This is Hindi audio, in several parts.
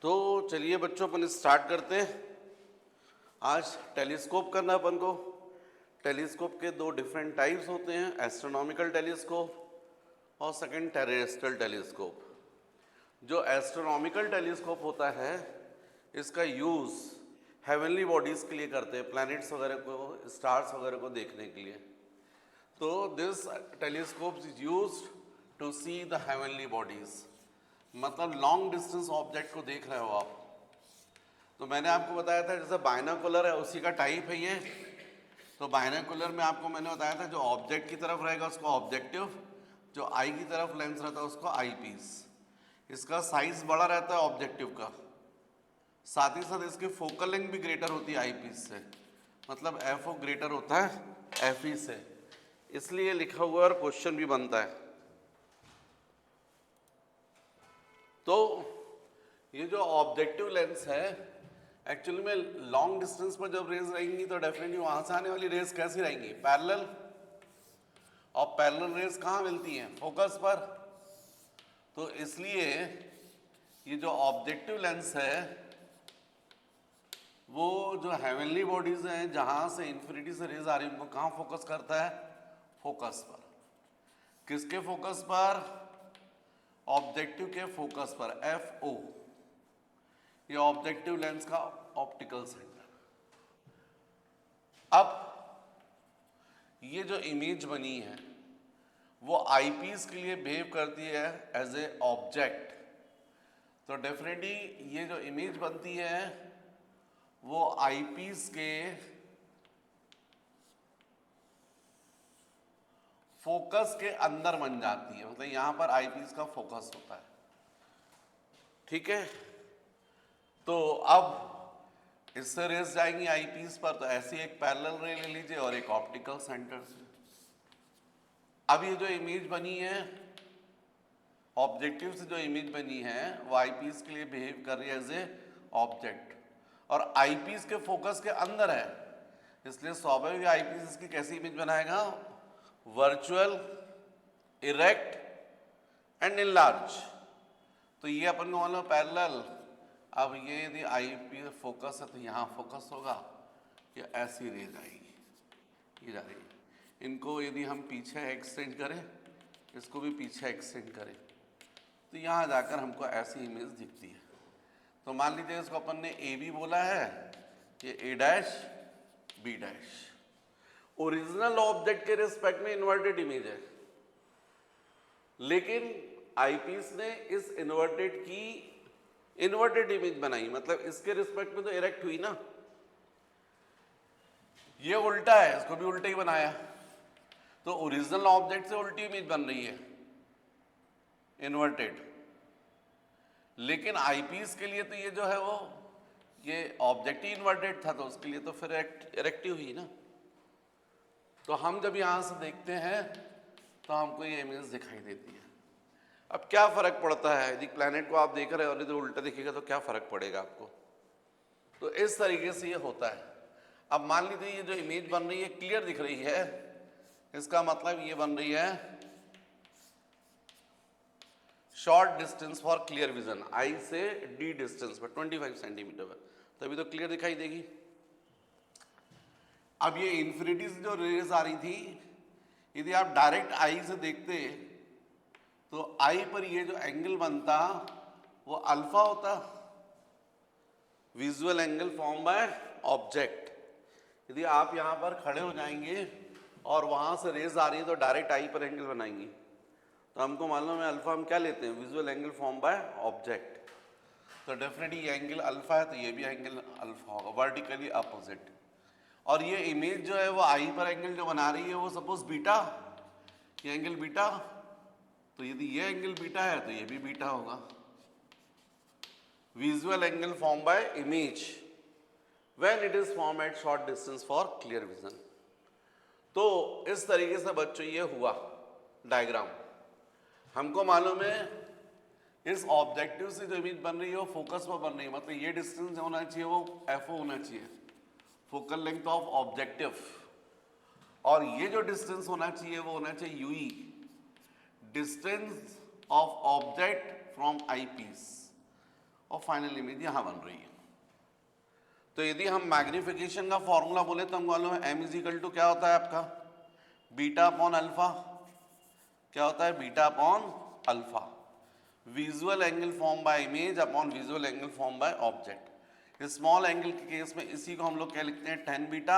तो चलिए बच्चों अपन स्टार्ट करते हैं। आज टेलीस्कोप करना अपन को। टेलीस्कोप के दो डिफरेंट टाइप्स होते हैं, एस्ट्रोनॉमिकल टेलीस्कोप और सेकंड टेरेस्ट्रियल टेलीस्कोप। जो एस्ट्रोनॉमिकल टेलीस्कोप होता है इसका यूज़ हेवनली बॉडीज़ के लिए करते हैं, प्लैनेट्स वगैरह को, स्टार्स वगैरह को देखने के लिए। तो this telescope is used to see the heavenly bodies, मतलब लॉन्ग डिस्टेंस ऑब्जेक्ट को देख रहे हो आप। तो मैंने आपको बताया था जैसे बायनोकुलर है उसी का टाइप है ये। तो बायनोकुलर में आपको मैंने बताया था जो ऑब्जेक्ट की तरफ रहेगा उसको ऑब्जेक्टिव, जो आई की तरफ लेंस रहता है उसको आई पीस। इसका साइज बड़ा रहता है ऑब्जेक्टिव का, साथ ही साथ इसकी फोकल लेंथ भी ग्रेटर होती है आई पीस से, मतलब एफ ओ ग्रेटर होता है एफ ई से, इसलिए लिखा हुआ और क्वेश्चन भी बनता है। तो ये जो ऑब्जेक्टिव लेंस है एक्चुअली में लॉन्ग डिस्टेंस पर जब रेज रहेंगी तो डेफिनेटली वहां से आने वाली रेज कैसी रहेंगी, पैरेलल। और पैरेलल रेज कहाँ मिलती हैं, फोकस पर। तो इसलिए ये जो ऑब्जेक्टिव लेंस है वो जो हेवनली बॉडीज हैं जहां से इंफिनिटी से रेज आ रही है उनको कहाँ फोकस करता है, फोकस पर। किसके फोकस पर, ऑब्जेक्टिव के फोकस पर, एफ ओ, ये ऑब्जेक्टिव लेंस का ऑप्टिकल सेंटर। अब ये जो इमेज बनी है वो आईपीस के लिए बिहेव करती है एज ए ऑब्जेक्ट। तो डेफिनेटली ये जो इमेज बनती है वो आईपीस के फोकस के अंदर बन जाती है, मतलब यहां पर आईपीस का फोकस होता है। ठीक है, तो अब इससे रेस जाएंगी आईपीस पर, तो ऐसी एक पैरेलल रे ले लीजिए और एक ऑप्टिकल सेंटर से। अब ये जो इमेज बनी है ऑब्जेक्टिव से, जो इमेज बनी है वो आईपीस के लिए बिहेव कर रही है एज ए ऑब्जेक्ट, और आईपीस के फोकस के अंदर है, इसलिए स्वाभाविक आईपीस इसकी कैसी इमेज बनाएगा, वर्चुअल, इरेक्ट एंड इनलार्ज। तो ये अपन को मालूम पैरेलल। अब ये यदि आई पी फोकस है तो यहाँ फोकस होगा, ये ऐसी रेज आएगी, ये जा रही है। इनको यदि हम पीछे एक्सटेंड करें, इसको भी पीछे एक्सटेंड करें, तो यहाँ जाकर हमको ऐसी इमेज दिखती है। तो मान लीजिए इसको अपन ने ए बी बोला है, ये A dash B dash. Original object के रिस्पेक्ट में इन्वर्टेड इमेज है, लेकिन आईपीस ने इस इन्वर्टेड की इन्वर्टेड इमेज बनाई, मतलब इसके रिस्पेक्ट में तो इरेक्ट हुई ना, ये उल्टा है, इसको भी उल्टे ही बनाया। तो ओरिजिनल ऑब्जेक्ट से उल्टी इमेज बन रही है, इन्वर्टेड। लेकिन आईपीस के लिए तो ये जो है वो ये ऑब्जेक्ट ही इन्वर्टेड था, तो उसके लिए तो फिर इरेक्टिव हुई ना। तो हम जब यहां से देखते हैं तो हमको ये इमेज दिखाई देती है। अब क्या फर्क पड़ता है, यदि प्लैनेट को आप देख रहे हो और यदि उल्टा दिखेगा तो क्या फर्क पड़ेगा आपको। तो इस तरीके से ये होता है। अब मान लीजिए ये जो इमेज बन रही है क्लियर दिख रही है, इसका मतलब ये बन रही है short distance for clear vision, eye से डी डिस्टेंस पर 25 सेंटीमीटर पर, तभी तो क्लियर दिखाई देगी। अब ये इंफिनिटी से जो रेज आ रही थी, यदि आप डायरेक्ट आई से देखते तो आई पर ये जो एंगल बनता वो अल्फा होता, visual angle form by object. यदि आप यहां पर खड़े हो जाएंगे और वहां से रेज आ रही है तो डायरेक्ट आई पर एंगल बनाएंगी, तो हमको मालूम है अल्फा हम क्या लेते हैं, visual angle form by object. तो डेफिनेटली ये एंगल अल्फा है तो ये भी एंगल अल्फा होगा, वर्टिकली अपोजिट। और ये इमेज जो है वो आई पर एंगल जो बना रही है वो सपोज बीटा, ये एंगल बीटा, तो यदि ये एंगल बीटा है तो ये भी बीटा होगा। Visual angle form by image when it is form at short distance for clear vision. तो इस तरीके से बच्चों ये हुआ डायग्राम। हमको मालूम है इस ऑब्जेक्टिव से जो इमेज बन रही है वो फोकस पर बन रही है, मतलब ये डिस्टेंस होना चाहिए वो एफ ओ होना चाहिए, फोकल लेंथ ऑफ ऑब्जेक्टिव, और ये जो डिस्टेंस होना चाहिए वो होना चाहिए U E, distance of object from eyepiece. और फाइनल इमेज यहां बन रही है। तो यदि हम मैग्निफिकेशन का फॉर्मूला बोले तो हम मालूम है m इज इक्वल टू क्या होता है आपका बीटा अपॉन अल्फा। क्या होता है beta upon alpha. Visual angle form by image upon visual angle form by object. Small angle के केस में इसी को हम लोग क्या लिखते हैं tan बीटा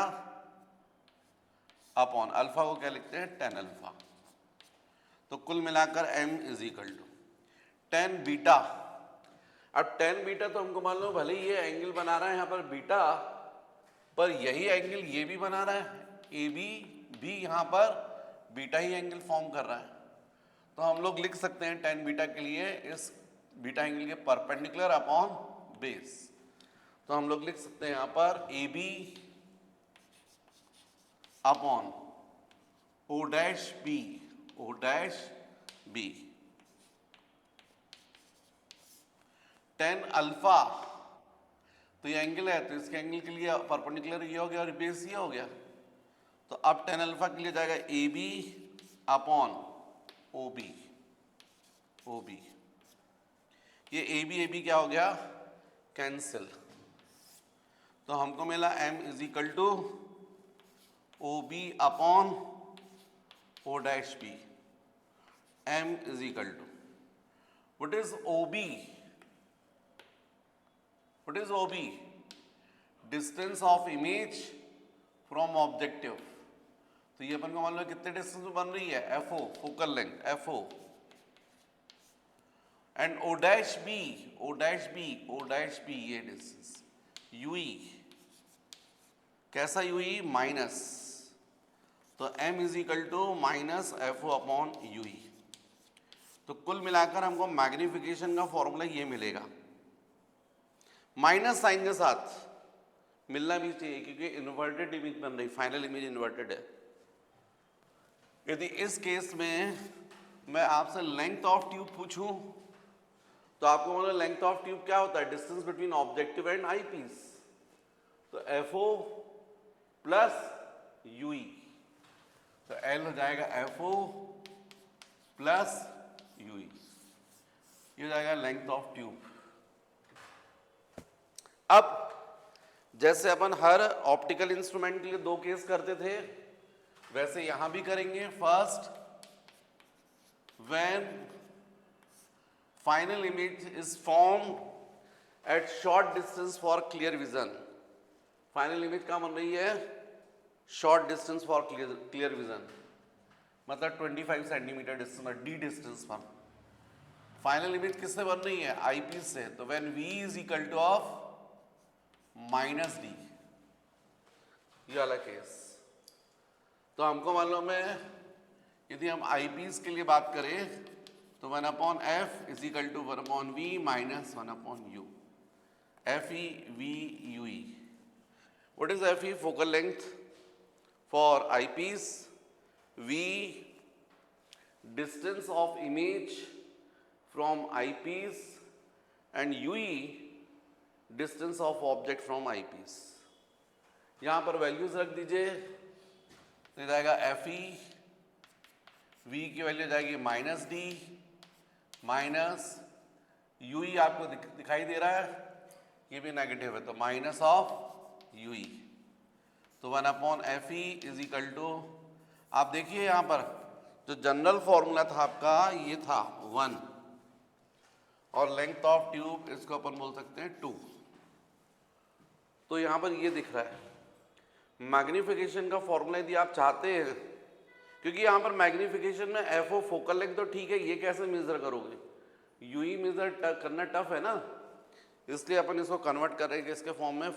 अपॉन अल्फा को क्या लिखते हैं tan अल्फा। तो कुल मिलाकर m is equal to tan beta. अब tan बीटा तो हमको मान लो भले ही ये एंगल बना रहा है यहाँ पर बीटा, पर यही एंगल ये भी बना रहा है, ए बी भी यहाँ पर बीटा ही एंगल फॉर्म कर रहा है। तो हम लोग लिख सकते हैं tan बीटा के लिए इस बीटा एंगल के परपेंडिकुलर अपॉन बेस। तो हम लोग लिख सकते हैं यहाँ पर A B upon O dash B, O dash B. tan alpha तो ये एंगल है, तो इसके एंगल के लिए परपेंडिकुलर ये हो गया और बेस ये हो गया। तो अब tan अल्फा के लिए जाएगा A B upon O B, O B. ये ए बी क्या हो गया कैंसिल। तो हमको मिला m is equal to O B upon O dash B. m is equal to what is O B, what is O B distance of image from objective. तो ये अपन को मान लो कितने डिस्टेंस में बन रही है FO, focal length FO। And O dash B, O dash B, O dash B ये डिस्टेंस UE। कैसा UE माइनस। तो m is equal to minus FO upon UE। तो कुल मिलाकर हमको मैग्निफिकेशन का फॉर्मूला ये मिलेगा, माइनस साइन के साथ मिलना भी चाहिए क्योंकि इन्वर्टेड इमेज बन रही, फाइनल इमेज इन्वर्टेड है। यदि इस केस में मैं आपसे लेंथ ऑफ ट्यूब पूछूं तो आपको मालूम लेंथ ऑफ ट्यूब क्या होता है distance between objective and eyepiece. तो FO प्लस UE। तो L हो जाएगा FO प्लस UE, ये हो जाएगा लेंथ ऑफ ट्यूब। अब जैसे अपन हर ऑप्टिकल इंस्ट्रूमेंट के लिए दो केस करते थे वैसे यहां भी करेंगे। First, when final image is formed at short distance for clear vision. Final image क्या बन रही है short distance for clear vision, मतलब 25 सेंटीमीटर डिस्टेंस डी डिस्टेंस पर। फाइनल इमेज किससे बन रही है आईपीस से। तो when V is equal two of minus D, ये वाला केस। तो हमको मालूम है यदि हम आईपीस के लिए बात करें तो 1 upon F is equal to 1 upon V minus 1 upon U, F E V U E. What is F E focal length for eyepiece, V distance of image from eyepiece and U E distance of object from eyepiece. यहां पर वैल्यूज रख दीजिए, तो जाएगा एफ ई, वी की वैल्यू जाएगी minus D minus U E, आपको दिखाई दे रहा है ये भी नेगेटिव है तो माइनस ऑफ यू ई। तो 1 upon F E is equal to, आप देखिए यहां पर जो जनरल फॉर्मूला था आपका ये था 1 और लेंथ ऑफ ट्यूब इसको अपन बोल सकते हैं 2। तो यहां पर ये दिख रहा है मैग्निफिकेशन का फॉर्मूला यदि आप चाहते हैं, क्योंकि यहां पर मैग्निफिकेशन में FO फोकल लेंथ तो ठीक है, ये कैसे मेजर करोगे, UE मेजर करना टफ है ना, इसलिए अपन इसको कन्वर्ट कर रहे हैं इसके फॉर्म में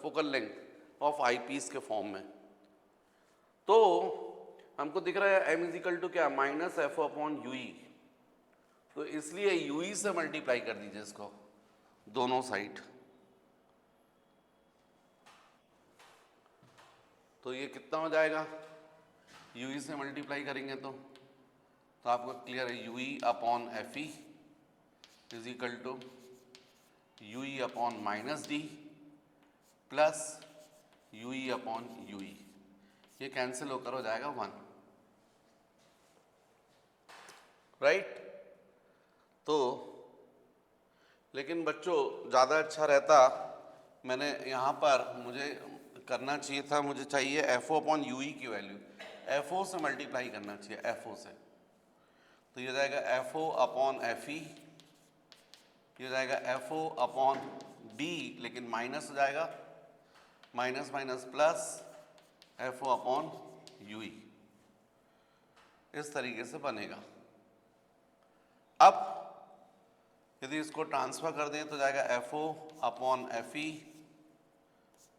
फोकल लेंथ ऑफ आईपीस के फॉर्म में। तो हमको दिख रहा है m इज इक्वल टू क्या माइनस FO अपॉन UE। तो इसलिए UE से मल्टीप्लाई कर दीजिए इसको दोनों साइड। तो ये कितना हो जाएगा UE से मल्टीप्लाई करेंगे तो आपको क्लियर है UE upon F E is equal to UE upon minus D plus UE upon UE। ये कैंसिल होकर हो जाएगा 1, राइट। तो लेकिन बच्चों ज़्यादा अच्छा रहता, मैंने यहाँ पर मुझे करना चाहिए था, मुझे चाहिए F O upon you E की वैल्यू एफ ओ से मल्टीप्लाई करना चाहिए, एफ ओ से। तो ये जाएगा F O upon F E, ये जाएगा एफ ओ अपॉन डी, लेकिन माइनस हो जाएगा, minus minus plus F O upon you E, इस तरीके से बनेगा। अब यदि इसको ट्रांसफर कर दें तो जाएगा F O upon F E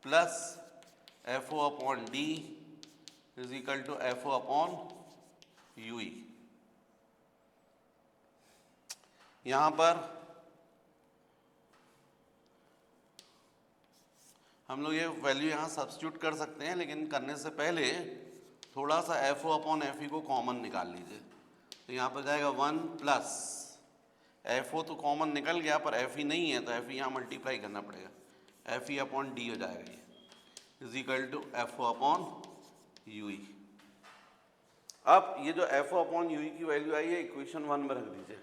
plus F O upon D is equal to F O upon you E. यहां पर हम लोग ये वैल्यू यहाँ सब्स्टिट्यूट कर सकते हैं, लेकिन करने से पहले थोड़ा सा F O upon F E को कॉमन निकाल लीजिए। तो यहाँ पर जाएगा 1 प्लस एफ ओ तो कॉमन निकल गया, पर एफ ई नहीं है तो एफ ई यहाँ मल्टीप्लाई करना पड़ेगा, एफ ई अपॉन डी हो जाएगा ये, is equal to F O upon you E. अब ये जो F O upon you E की वैल्यू आई है इक्वेशन 1 में रख दीजिए।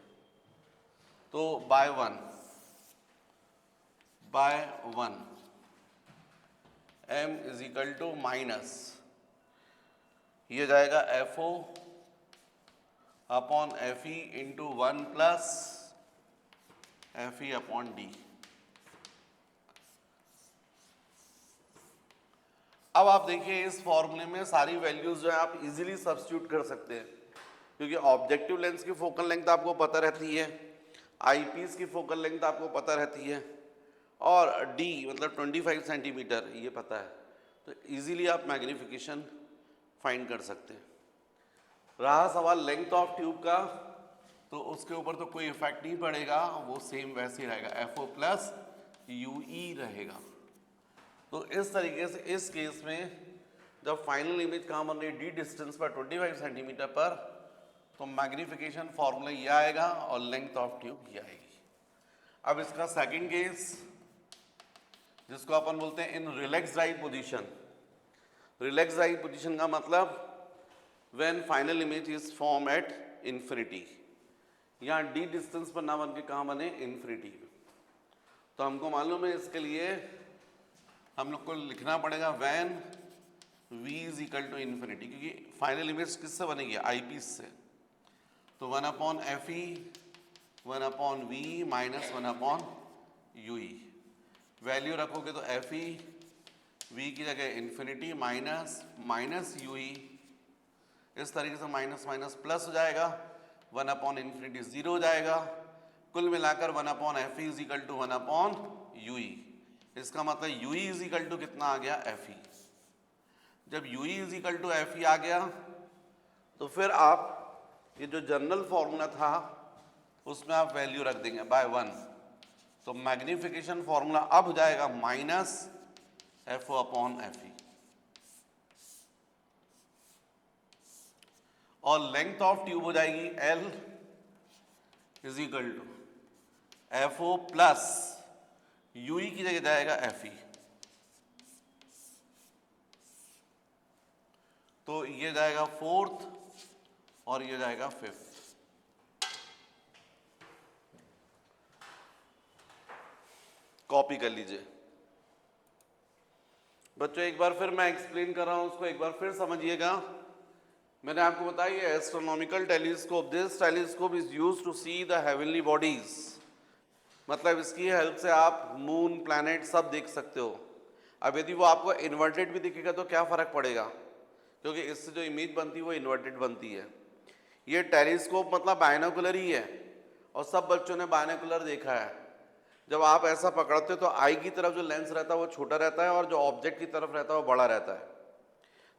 तो by one m is equal to minus, ये जाएगा F O upon F E into 1 plus F E upon D. अब आप देखिए इस फॉर्मूले में सारी वैल्यूज जो है आप इजीली सब्स्टिट्यूट कर सकते हैं, क्योंकि ऑब्जेक्टिव लेंस की फोकल लेंथ आपको पता रहती है, आईपीस की फोकल लेंथ आपको पता रहती है, और डी मतलब 25 सेंटीमीटर ये पता है, तो इजीली आप मैग्नीफिकेशन फाइंड कर सकते हैं। रहा सवाल लेंथ ऑफ ट्यूब का, तो उसके ऊपर तो कोई इफेक्ट नहीं पड़ेगा, वो सेम वैसे ही रहेगा, F O plus U E रहेगा। तो इस तरीके से इस केस में जब फाइनल इमेज कहाँ बन रही है, डी डिस्टेंस पर 25 सेंटीमीटर पर, तो मैग्नीफिकेशन फॉर्मूला ये आएगा और लेंथ ऑफ ट्यूब ये आएगी। अब इसका सेकंड केस जिसको अपन बोलते हैं इन रिलैक्स्ड आई पोजीशन। रिलैक्स्ड आई पोजीशन का मतलब when final image is form at infinity, यहाँ डी डिस्टेंस पर ना बन के कहाँ बने, इन्फिनिटी। तो हमको मालूम है इसके लिए हम लोग को लिखना पड़ेगा when v is equal to infinity, क्योंकि फाइनल इमेज किससे बनेगी, आई पीस से। तो 1 upon F E 1 upon V minus 1 upon you E. Value रखोगे तो एफ ई वी की जगह infinity minus minus U E, इस तरीके से माइनस माइनस प्लस हो जाएगा, 1 अपॉन इन्फिनिटी 0 हो जाएगा, कुल मिलाकर 1 upon F E is equal to 1 upon you e. इसका मतलब u e is equal to कितना आ गया, एफ ई। जब u e is equal to f e आ गया तो फिर आप ये जो जनरल फॉर्मूला था उसमें आप वैल्यू रख देंगे बाय 1, तो मैग्नीफिकेशन फॉर्मूला अब हो जाएगा minus F O upon F E, और लेंथ ऑफ ट्यूब हो जाएगी L is equal to F O plus U E की जगह जाएगा एफ ई। तो ये जाएगा 4th और ये जाएगा 5th। कॉपी कर लीजिए बच्चों, एक बार फिर मैं एक्सप्लेन कर रहा हूं उसको, एक बार फिर समझिएगा। मैंने आपको बताया ये astronomical telescope, this telescope is used to see the heavenly bodies, मतलब इसकी हेल्प से आप मून प्लैनेट सब देख सकते हो। अब यदि वो आपको इन्वर्टेड भी दिखेगा तो क्या फ़र्क पड़ेगा, क्योंकि इससे जो इमेज बनती है वो इन्वर्टेड बनती है। ये टेलीस्कोप मतलब बायनोकुलर ही है, और सब बच्चों ने बायनोकुलर देखा है। जब आप ऐसा पकड़ते हो तो आई की तरफ जो लेंस रहता है वो छोटा रहता है, और जो ऑब्जेक्ट की तरफ रहता है वो बड़ा रहता है।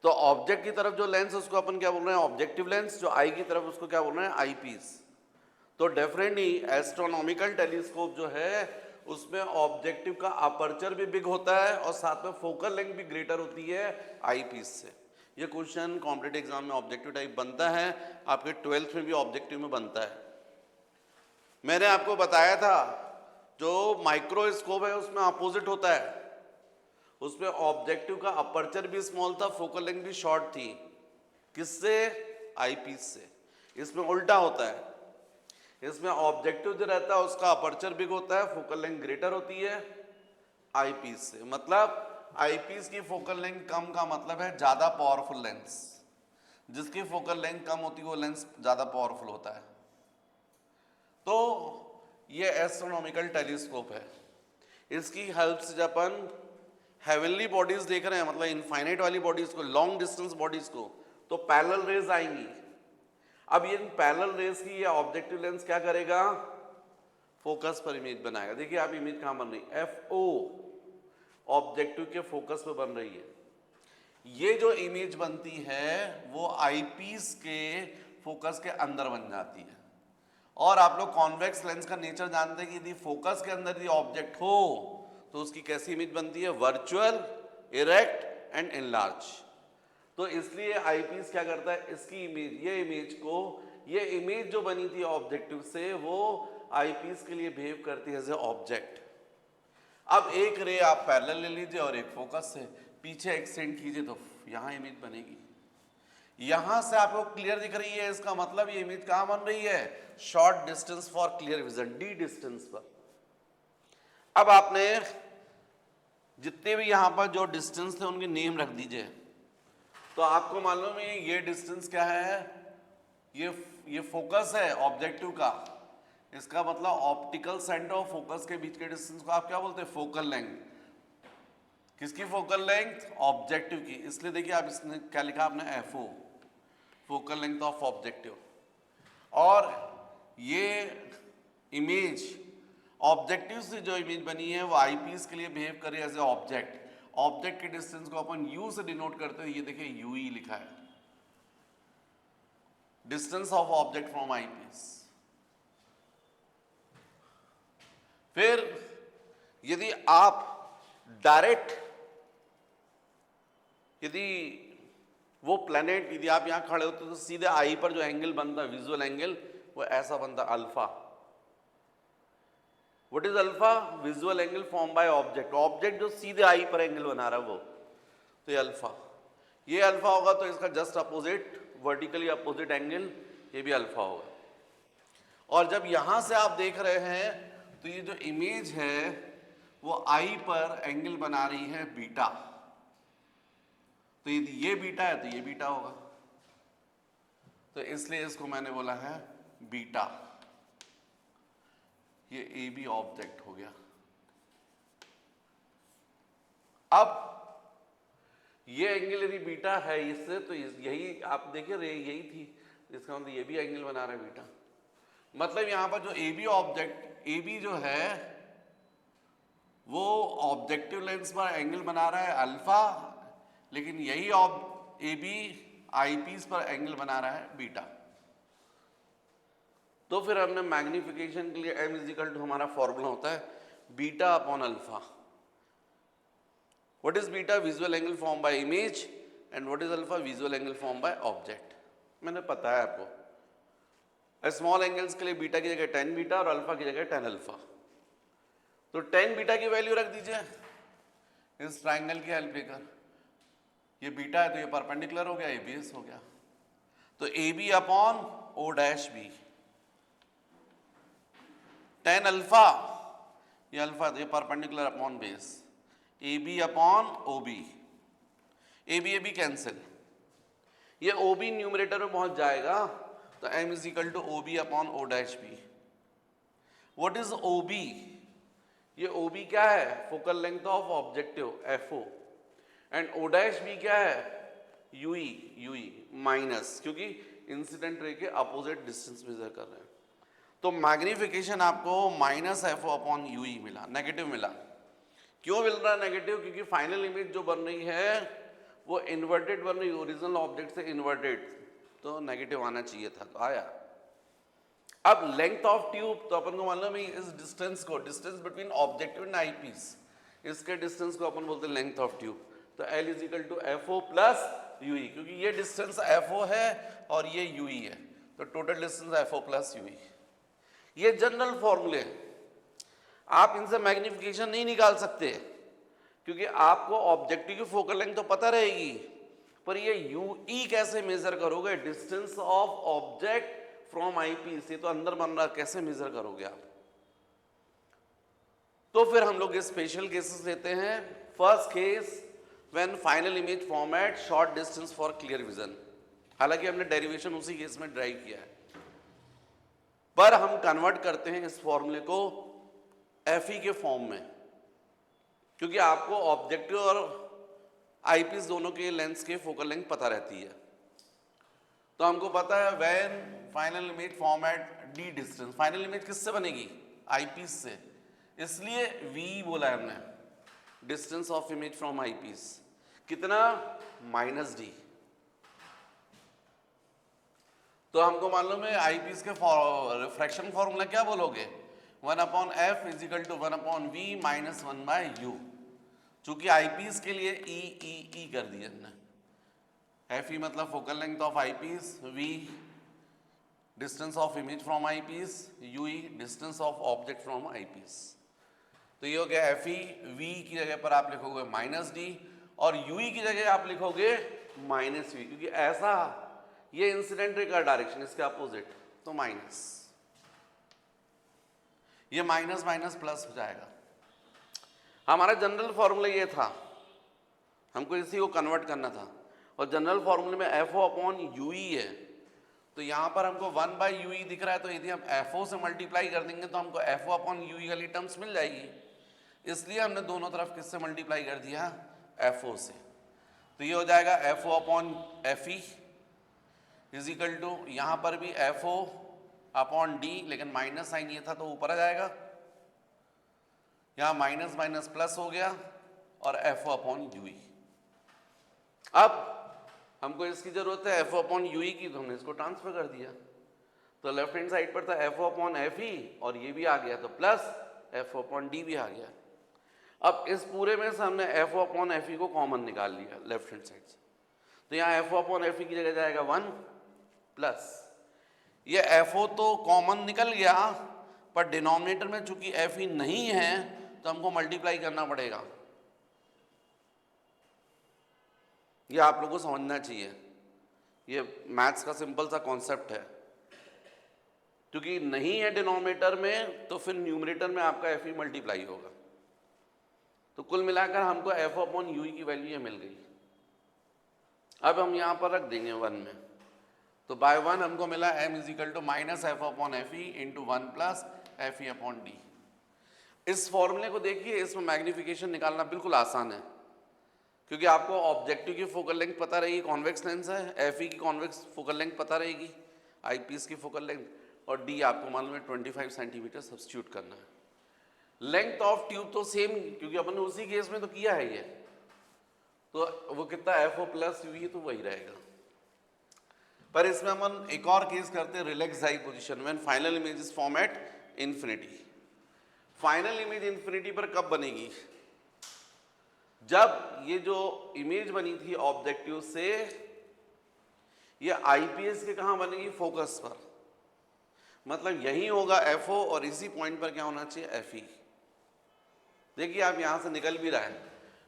तो ऑब्जेक्ट की तरफ जो लेंस है उसको अपन क्या बोल रहे हैं, ऑब्जेक्टिव लेंस, जो आई की तरफ उसको क्या बोल रहे हैं, आई पीस। तो डेफिनेटली एस्ट्रोनॉमिकल टेलीस्कोप जो है उसमें ऑब्जेक्टिव का अपर्चर भी बिग होता है और साथ में फोकल लेंथ भी ग्रेटर होती है आई पीस से। ये क्वेश्चन कॉम्पिटिटिव एग्जाम में ऑब्जेक्टिव टाइप बनता है, आपके 12th में भी ऑब्जेक्टिव में बनता है। मैंने आपको बताया था जो माइक्रोस्कोप है उसमें अपोजिट होता है, उसमें ऑब्जेक्टिव का अपर्चर भी स्मॉल था, फोकल लेंथ भी शॉर्ट थी। किससे, आई पीस से। इसमें उल्टा होता है, इसमें ऑब्जेक्टिव जो रहता है उसका अपर्चर बिग होता है, फोकल लेंथ ग्रेटर होती है आईपीस से। मतलब आईपीस की फोकल लेंथ कम का मतलब है ज्यादा पावरफुल लेंस, जिसकी फोकल लेंथ कम होती है वो लेंस ज्यादा पावरफुल होता है। तो ये एस्ट्रोनॉमिकल टेलीस्कोप है। इसकी हेल्प से जब अपन हेवनली बॉडीज देख रहे हैं, मतलब इनफाइनाइट वाली बॉडीज को, लॉन्ग डिस्टेंस बॉडीज को, तो पैरेलल रेज आएंगी। अब ये पैरेलल रेज की ये ऑब्जेक्टिव लेंस क्या करेगा, फोकस पर इमेज बनाएगा। देखिए आप इमेज कहां बन रही, एफ ओ ऑब्जेक्टिव के फोकस पे बन रही है। ये जो इमेज बनती है वो आईपीस के फोकस के अंदर बन जाती है। और आप लोग कॉन्वेक्स लेंस का नेचर जानते हैं कि यदि फोकस के अंदर यदि ऑब्जेक्ट हो तो उसकी कैसी इमेज बनती है, वर्चुअल, इरेक्ट एंड एनलार्ज। तो इसलिए आईपीस क्या करता है, इसकी इमेज, ये इमेज जो बनी थी ऑब्जेक्टिव से वो आईपीस के लिए बिहेव करती है एज ए ऑब्जेक्ट। अब एक रे आप पैरेलल ले लीजिए और एक फोकस से पीछे एक्सटेंड कीजिए तो यहां इमेज बनेगी। यहां से आपको क्लियर दिख रही है, इसका मतलब ये इमेज कहां बन रही है, short distance for clear vision, D distance पर। अब आपने जितने भी यहां पर जो डिस्टेंस थे उनके नेम रख दीजिए। तो आपको मालूम है ये डिस्टेंस क्या है, ये फोकस है ऑब्जेक्टिव का। इसका मतलब ऑप्टिकल सेंटर और फोकस के बीच के डिस्टेंस को आप क्या बोलते हैं, फोकल लेंथ। किसकी फोकल लेंथ, ऑब्जेक्टिव की। इसलिए देखिए आप इसने क्या लिखा आपने, FO, focal length of objective. और ये इमेज ऑब्जेक्टिव से जो इमेज बनी है वो आईपीस के लिए बिहेव करे एज ए ऑब्जेक्ट। ऑब्जेक्ट के डिस्टेंस को अपन यू से डिनोट करते हैं, ये देखिए यूई लिखा है, distance of object from eyepiece. फिर यदि आप डायरेक्ट, यदि वो प्लैनेट, यदि आप यहां खड़े होते तो सीधे आई पर जो एंगल बनता है, विजुअल एंगल, वो ऐसा बनता alpha. What is alpha, visual angle form by object. Object जो सीधे आई पर एंगल बना रहा है वो, तो ये अल्फा। ये अल्फा होगा तो इसका just opposite, vertically opposite angle, ये भी अल्फा होगा। और जब यहां से आप देख रहे हैं तो ये जो इमेज है वो आई पर एंगल बना रही है बीटा। तो यदि ये बीटा है तो ये बीटा होगा, तो इसलिए इसको मैंने बोला है बीटा। ये ए बी ऑब्जेक्ट हो गया। अब ये एंगल यदि बीटा है इससे, तो यही आप देखिए रे यही थी, इसका मतलब ये भी एंगल बना रहा है बीटा। मतलब यहां पर जो A B object, A B जो है वो ऑब्जेक्टिव लेंस पर एंगल बना रहा है अल्फा, लेकिन यही ए बी आईपीस पर एंगल बना रहा है बीटा। तो फिर हमने मैग्निफिकेशन के लिए m इजिकल टू, हमारा फॉर्मूला होता है beta upon alpha. What is beta, visual angle form by image, and what is alpha, visual angle form by object. मैंने पता है आपको, स्मॉल एंगल्स के लिए बीटा की जगह 10 बीटा और अल्फा की जगह 10 अल्फा। तो 10 बीटा की वैल्यू रख दीजिए इस ट्राइंगल की हेल्प लेकर। ये बीटा है तो ये परपेंडिकुलर हो गया, ये बेस हो गया। तो A B upon O dash B, 10 alpha, ये अल्फा, ये perpendicular upon base, A B upon O B, A B cancel, ये ओ बी न्यूमरेटर में पहुंच जाएगा, तो m is equal to O B upon O dash B. What is O B, ये ओ बी क्या है, focal length of objective F O, and O dash B क्या है, यूई माइनस, क्योंकि इंसिडेंट रे के अपोजिट डिस्टेंस मेजर कर रहे हैं। तो मैग्निफिकेशन आपको minus F O upon U E मिला, नेगेटिव मिला। क्यों मिल रहा है नेगेटिव, क्योंकि फाइनल इमेज जो बन रही है वो इन्वर्टेड बन रही है, ओरिजिनल ऑब्जेक्ट से इन्वर्टेड, तो नेगेटिव आना चाहिए था, तो आया। अब लेंथ ऑफ ट्यूब, तो अपन को मालूम है इस डिस्टेंस को, distance between objective and eyepiece, इसके डिस्टेंस को अपन बोलते हैं लेंथ ऑफ ट्यूब। तो L is equal to F O plus U E, क्योंकि ये डिस्टेंस एफ ओ है और ये यूई है, तो total distance F O plus U E. ये जनरल फॉर्मूले, आप इनसे मैग्निफिकेशन नहीं निकाल सकते, क्योंकि आपको ऑब्जेक्टिव की फोकल लेंथ तो पता रहेगी, पर ये यूई कैसे मेजर करोगे, distance of object from eyepiece, ये तो अंदर बन रहा, कैसे मेजर करोगे आप? तो फिर हम लोग स्पेशल केसेस लेते हैं। First case, when final image format short distance for clear vision. हालांकि हमने डेरिवेशन उसी केस में ड्राइव किया है, पर हम कन्वर्ट करते हैं इस फॉर्मूले को एफई के फॉर्म में, क्योंकि आपको ऑब्जेक्टिव और आईपीस दोनों के लेंस के फोकल लेंथ पता रहती है। तो हमको पता है when final image format D distance, final image किससे बनेगी? आईपीस से, इसलिए वी बोला है हमने, distance of image from eyepiece कितना? -d। तो हमको मालूम है आईपीस के रिफ्रैक्शन फॉर्मूला क्या बोलोगे? 1/f = 1/v - 1/u। चूंकि आईपीस के लिए ई कर दिया हमने, एफ ई मतलब focal length of eyepiece, V distance of image from eyepiece, U E distance of object from eyepiece. तो ये हो गया एफ ई। वी की जगह पर आप लिखोगे -d और यू ई की जगह आप लिखोगे -v, क्योंकि ऐसा ये इंसिडेंट रे का डायरेक्शन, इसके अपोजिट, तो माइनस, ये माइनस माइनस प्लस हो जाएगा। हमारा जनरल फॉर्मूला ये था, हमको इसी को कन्वर्ट करना था, और जनरल फॉर्मूले में FO/UE है, तो यहाँ पर हमको 1/UE दिख रहा है, तो यदि हम FO से मल्टीप्लाई कर देंगे तो हमको FO/UE वाली टर्म्स मिल जाएगी, इसलिए हमने दोनों तरफ किससे मल्टीप्लाई कर दिया? FO से। तो ये हो जाएगा FO/FE = यहाँ पर भी FO/D, लेकिन माइनस साइन ये था तो ऊपर आ जाएगा, यहाँ माइनस माइनस प्लस हो गया, और FO/UE। अब हमको इसकी जरूरत है FO/UE की, तो हमने इसको ट्रांसफर कर दिया, तो लेफ्ट हैंड साइड पर था FO/FE और ये भी आ गया, तो प्लस FO/D भी आ गया। अब इस पूरे में से हमने FO/FE को कॉमन निकाल लिया लेफ्ट हैंड साइड से, तो यहाँ FO/FE की जगह जाएगा 1 प्लस ये FO तो कॉमन निकल गया, पर डिनोमिनेटर में चूंकि FE नहीं है तो हमको मल्टीप्लाई करना पड़ेगा। ये आप लोगों को समझना चाहिए, ये मैथ्स का सिंपल सा कॉन्सेप्ट है, क्योंकि नहीं है डिनोमिनेटर में तो फिर न्यूमरेटर में आपका FE मल्टीप्लाई होगा। तो कुल मिलाकर हमको FO/UE की वैल्यू ये मिल गई। अब हम यहाँ पर रख देंगे 1 में, तो बाय 1 हमको मिला m = -FO/FE × 1 + FE/D। इस फॉर्मूले को देखिए, इसमें मैग्निफिकेशन निकालना बिल्कुल आसान है, क्योंकि आपको ऑब्जेक्टिव की फोकल लेंथ पता रहेगी, कॉन्वेक्स लेंस है, FE की कॉन्वेक्स फोकल लेंथ पता रहेगी, आईपीस की फोकल लेंथ, और D आपको मालूम है 25 सेंटीमीटर सब्स्टिट्यूट करना है। लेंथ ऑफ ट्यूब तो सेम, क्योंकि अपन ने उसी केस में तो किया है ये, तो वो कितना FO/UE तो वही रहेगा। पर इसमें हम एक और केस करते हैं, relax I position, when final image is form at infinity. Final image infinity पर कब बनेगी? जब ये जो इमेज बनी थी ऑब्जेक्टिव से, ये आईपीएस के कहाँ बनेगी? फोकस पर, मतलब यही होगा FO और इसी पॉइंट पर क्या होना चाहिए? FE। देखिए आप यहाँ से निकल भी रहा है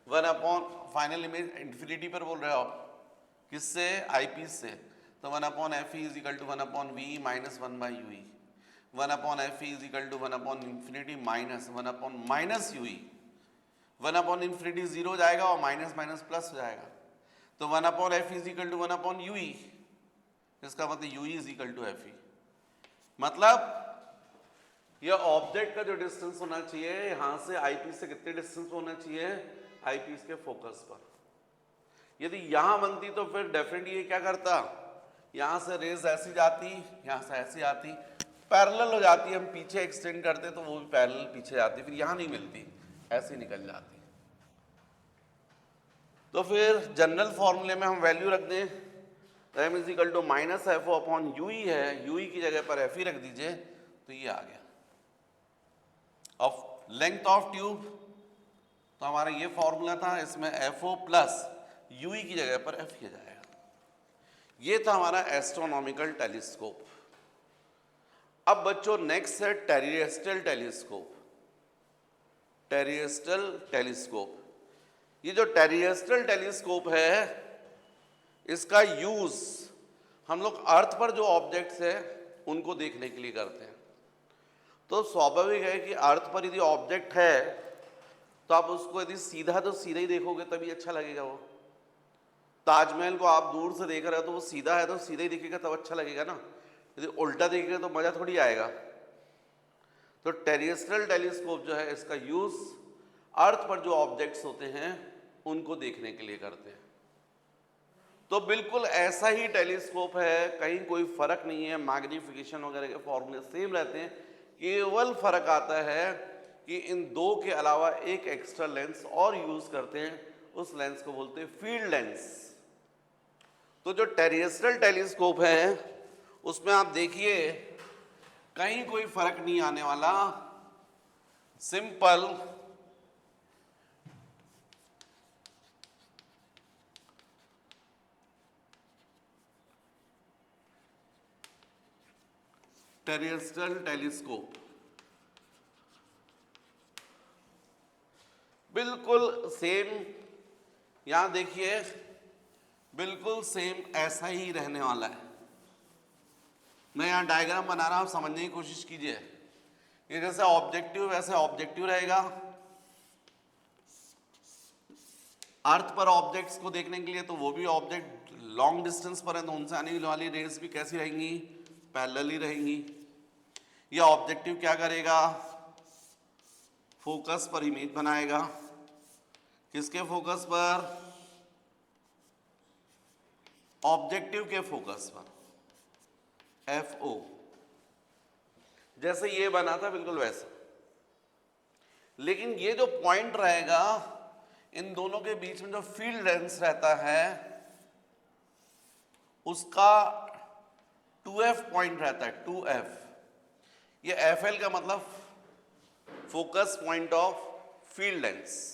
1/ फाइनल इमेज इंफिनिटी पर बोल रहे हो आप, किससे? आईपीस से, तो 1/FE = 1/V - 1/UE, 1/FE = 1/∞ - 1/-UE, 1/∞ 0 जाएगा और माइनस माइनस प्लस हो जाएगा, तो 1/FE = 1/UE, इसका मतलब UE = FE। मतलब ये ऑब्जेक्ट का जो डिस्टेंस होना चाहिए यहाँ से आईपीस से कितने डिस्टेंस होना चाहिए? आईपीस के फोकस पर। यदि यहाँ बनती तो फिर डेफिनेटली ये क्या करता, यहाँ से रेज ऐसी जाती, यहाँ से ऐसी आती, पैरेलल हो जाती, हम पीछे एक्सटेंड करते तो वो भी पैरेलल पीछे जाती, फिर यहाँ नहीं मिलती, ऐसी निकल जाती। तो फिर जनरल फॉर्मूले में हम वैल्यू रख दें, m = -FO/UE है, UE की जगह पर FE रख दीजिए, तो ये आ गया। ऑफ लेंथ ऑफ ट्यूब, तो हमारा ये फॉर्मूला था, इसमें FO+UE की जगह पर FE आ जाएगा। ये था हमारा एस्ट्रोनॉमिकल टेलीस्कोप। अब बच्चों नेक्स्ट है टेरिस्ट्रियल टेलीस्कोप। टेरिस्ट्रियल टेलीस्कोप, ये जो टेरिस्ट्रियल टेलीस्कोप है, इसका यूज हम लोग अर्थ पर जो ऑब्जेक्ट्स है उनको देखने के लिए करते हैं। तो स्वाभाविक है कि अर्थ पर यदि ऑब्जेक्ट है तो आप उसको यदि सीधा तो सीधा ही देखोगे तभी अच्छा लगेगा। वो ताजमहल को आप दूर से देख रहे हो तो वो सीधा है तो सीधा ही दिखेगा तब अच्छा लगेगा ना, यदि उल्टा देखेगा तो मजा थोड़ी आएगा। तो टेरेस्ट्रियल टेलीस्कोप जो है इसका यूज अर्थ पर जो ऑब्जेक्ट्स होते हैं उनको देखने के लिए करते हैं। तो बिल्कुल ऐसा ही टेलीस्कोप है, कहीं कोई फर्क नहीं है, मैग्निफिकेशन वगैरह के फॉर्मूले सेम रहते हैं। केवल फर्क आता है कि इन दो के अलावा एक एक्स्ट्रा लेंस और यूज करते हैं, उस लेंस को बोलते हैं फील्ड लेंस। तो जो टेरेस्ट्रियल टेलीस्कोप है उसमें आप देखिए कहीं कोई फर्क नहीं आने वाला, सिंपल टेरेस्ट्रियल टेलीस्कोप बिल्कुल सेम, यहां देखिए बिल्कुल सेम ऐसा ही रहने वाला है। मैं यहां डायग्राम बना रहा हूं, समझने की कोशिश कीजिए। ये जैसे ऑब्जेक्टिव वैसे ऑब्जेक्टिव रहेगा। अर्थ पर ऑब्जेक्ट्स को देखने के लिए तो वो भी ऑब्जेक्ट लॉन्ग डिस्टेंस पर है तो उनसे आने वाली रेज भी कैसी रहेंगी, पैरेलल ही रहेंगी। ये ऑब्जेक्टिव क्या करेगा, फोकस पर इमेज बनाएगा। किसके फोकस पर, ऑब्जेक्टिव के फोकस पर, FO। जैसे ये बना था बिल्कुल वैसे, लेकिन ये जो पॉइंट रहेगा इन दोनों के बीच में जो फील्ड लेंस रहता है उसका 2F पॉइंट रहता है, 2F। ये FL का मतलब focus point of field lens.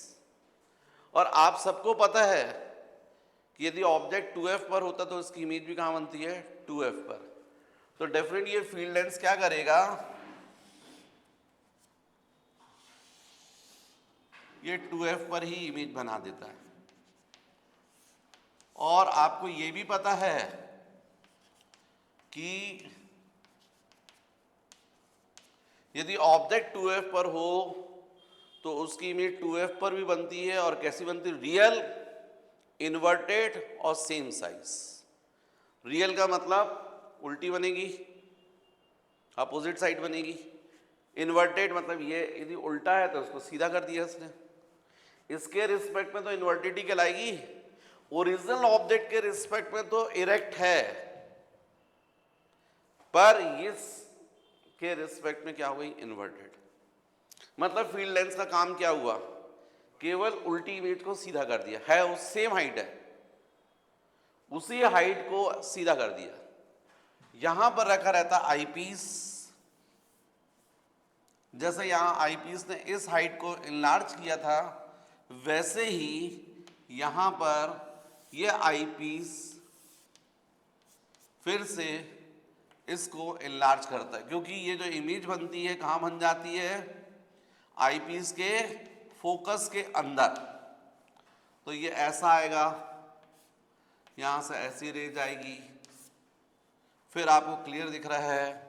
और आप सबको पता है कि यदि ऑब्जेक्ट 2F पर होता तो इसकी इमेज भी कहां बनती है, 2F पर। तो डेफिनेटली ये फील्ड लेंस क्या करेगा, ये 2F पर ही इमेज बना देता है। और आपको ये भी पता है कि यदि ऑब्जेक्ट 2F पर हो तो उसकी इमेज 2F पर भी बनती है, और कैसी बनती है, रियल, इन्वर्टेड और सेम साइज। रियल का मतलब उल्टी बनेगी, अपोजिट साइड बनेगी। इन्वर्टेड मतलब ये यदि उल्टा है तो उसको सीधा कर दिया इसने। इसके रिस्पेक्ट में तो इन्वर्टेड ही कहलाएगी, ओरिजिनल ऑब्जेक्ट के रिस्पेक्ट में तो इरेक्ट है, पर इस के रिस्पेक्ट में क्या हुई, इन्वर्टेड। मतलब फील्ड लेंस का काम क्या हुआ, केवल उल्टी इमेज को सीधा कर दिया है, उस सेम हाइट है, उसी हाइट को सीधा कर दिया। यहां पर रखा रहता आईपीस, जैसे यहां आईपीस ने इस हाइट को इनलार्ज किया था वैसे ही यहां पर यह आईपीस फिर से इसको इनलार्ज करता है, क्योंकि ये जो इमेज बनती है कहां बन जाती है, आईपीस के फोकस के अंदर। तो ये ऐसा आएगा, यहां से ऐसी रेज आएगी, फिर आपको क्लियर दिख रहा है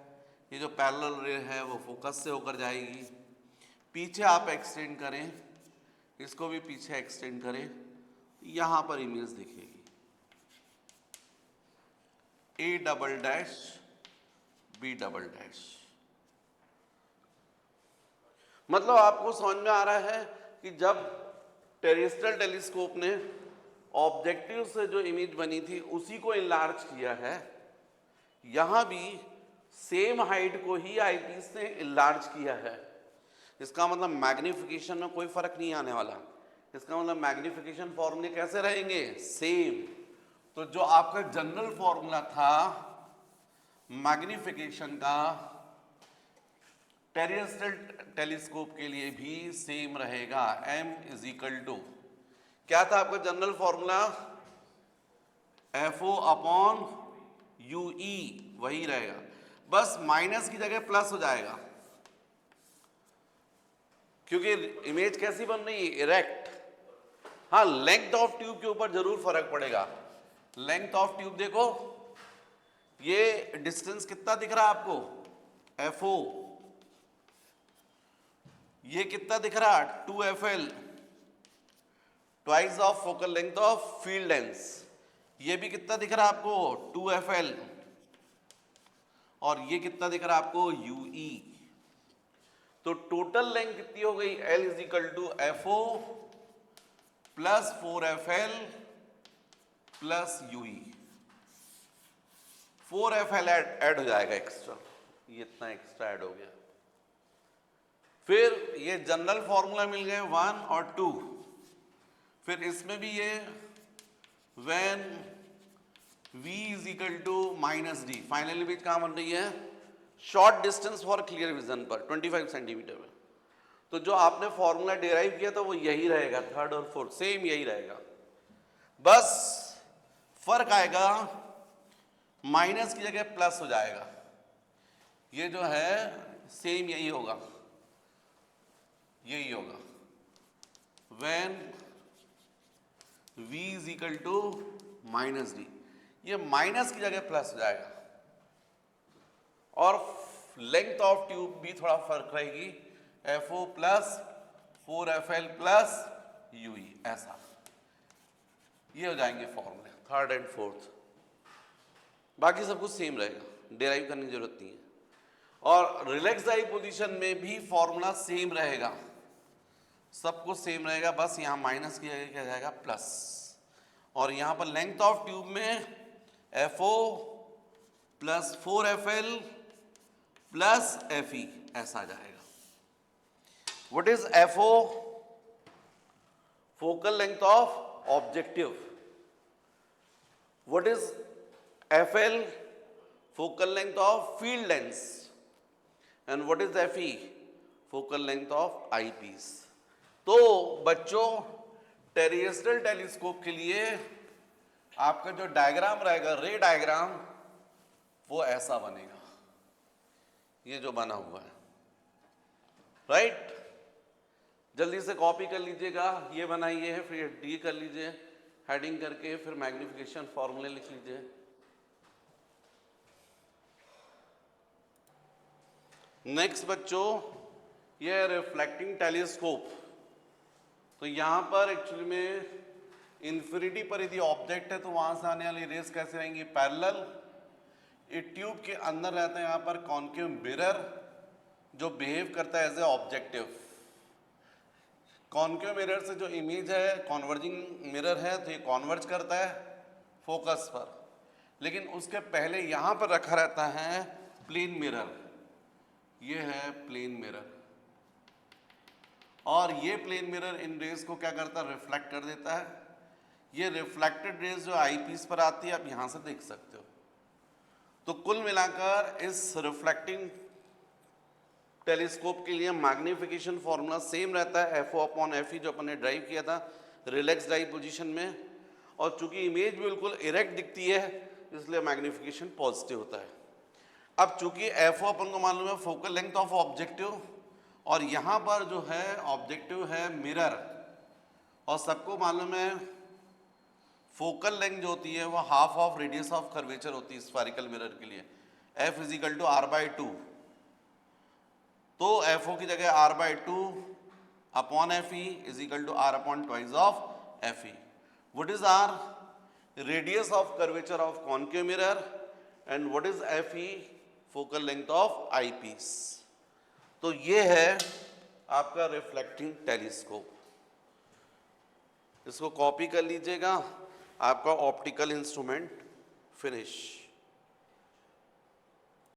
ये जो पैरेलल रे है वो फोकस से होकर जाएगी। पीछे आप एक्सटेंड करें, इसको भी पीछे एक्सटेंड करें, यहां पर इमेज दिखेगी, A'' B''। मतलब आपको समझ में आ रहा है कि जब टेरेस्ट्रियल टेलीस्कोप ने ऑब्जेक्टिव से जो इमेज बनी थी उसी को इनलार्ज किया है, यहां भी सेम हाइट को ही आईपीस ने इनलार्ज किया है। इसका मतलब मैग्निफिकेशन में कोई फर्क नहीं आने वाला। इसका मतलब मैग्निफिकेशन फॉर्मूले कैसे रहेंगे, सेम। तो जो आपका जनरल फॉर्मूला था मैग्निफिकेशन का टेरेस्ट्रियल टेलीस्कोप के लिए भी सेम रहेगा, M = क्या था आपका जनरल फॉर्मूला, FO/UE, वही रहेगा, बस माइनस की जगह प्लस हो जाएगा, क्योंकि इमेज कैसी बन रही है, इरेक्ट। हाँ, लेंथ ऑफ ट्यूब के ऊपर जरूर फर्क पड़ेगा। लेंथ ऑफ ट्यूब देखो ये डिस्टेंस कितना दिख रहा है आपको, FO, ये कितना दिख रहा है 2FL, twice of focal length of field lens, ये भी कितना दिख रहा है आपको 2FL, और ये कितना दिख रहा है आपको UE। तो टोटल लेंथ कितनी हो गई, L is equal to FO plus 4FL plus UE। 4FL add हो जाएगा एक्स्ट्रा, ये इतना एक्स्ट्रा ऐड हो गया। फिर ये जनरल फॉर्मूला मिल गए 1 और 2। फिर इसमें भी ये when V is equal to -d, final limit कहां बन रही है, short distance for clear vision पर 25 सेंटीमीटर में। तो जो आपने फॉर्मूला डिराइव किया था वो यही रहेगा, थर्ड और फोर्थ सेम यही रहेगा, बस फर्क आएगा, माइनस की जगह प्लस हो जाएगा। ये जो है सेम यही होगा, यही होगा when V is equal to -d, ये माइनस की जगह प्लस हो जाएगा। और लेंथ ऑफ ट्यूब भी थोड़ा फर्क रहेगी, FO plus 4FL plus UE, ऐसा ये हो जाएंगे फॉर्मूले थर्ड एंड फोर्थ। बाकी सब कुछ सेम रहेगा, डेराइव करने की जरूरत नहीं है। और रिलैक्स आई पोजीशन में भी फॉर्मूला सेम रहेगा, सब कुछ सेम रहेगा, बस यहाँ माइनस की जगह क्या जाएगा प्लस। और यहाँ पर लेंथ ऑफ ट्यूब में FO plus 4FL plus FE ऐसा जाएगा। What is FO, focal length of objective. What is FL, focal length of field lens. And what is FE, focal length of eyepiece. तो बच्चों टेरेस्ट्रियल टेलीस्कोप के लिए आपका जो डायग्राम रहेगा, रे डायग्राम, वो ऐसा बनेगा, ये जो बना हुआ है, राइट। जल्दी से कॉपी कर लीजिएगा, ये बनाइए है, फिर डी कर लीजिए हेडिंग करके, फिर मैग्निफिकेशन फॉर्मूले लिख लीजिए। नेक्स्ट बच्चों ये है रिफ्लेक्टिंग टेलीस्कोप। तो यहां पर एक्चुअली में इन्फिनिटी पर यदि ऑब्जेक्ट है तो वहां से आने वाली रेस कैसे आएंगी, पैरेलल। ये ट्यूब के अंदर रहता है यहाँ पर कॉन्केव मिरर जो बिहेव करता है as a objective. Concave mirror से जो इमेज है कॉन्वर्जिंग मिरर है, तो ये कॉन्वर्ज करता है फोकस पर, लेकिन उसके पहले यहाँ पर रखा रहता है प्लेन मिरर। ये है प्लेन मिरर, और ये प्लेन मिरर इन रेज को क्या करता है, रिफ्लेक्ट कर देता है। ये रिफ्लेक्टेड रेज जो आईपीस पर आती है आप यहाँ से देख सकते हो। तो कुल मिलाकर इस रिफ्लेक्टिंग टेलीस्कोप के लिए मैग्निफिकेशन फॉर्मूला सेम रहता है, FO अपॉन FE जो अपन ने ड्राइव किया था रिलैक्स्ड आई पोजीशन में। और चूंकि इमेज बिल्कुल इरेक्ट दिखती है इसलिए मैग्निफिकेशन पॉजिटिव होता है। अब चूंकि FO अपन को मालूम है फोकल लेंथ ऑफ ऑब्जेक्टिव, और यहाँ पर जो है ऑब्जेक्टिव है मिरर, और सबको मालूम है फोकल लेंथ जो होती है वो half of radius of curvature होती है स्फेरिकल मिरर के लिए, F is equal to R/2। तो FO की जगह R/2 upon FE is equal to R upon twice of FE। What is R, radius of curvature of concave mirror, and what is FE, focal length of eyepiece. तो ये है आपका रिफ्लेक्टिंग टेलीस्कोप। इसको कॉपी कर लीजिएगा, आपका ऑप्टिकल इंस्ट्रूमेंट फिनिश।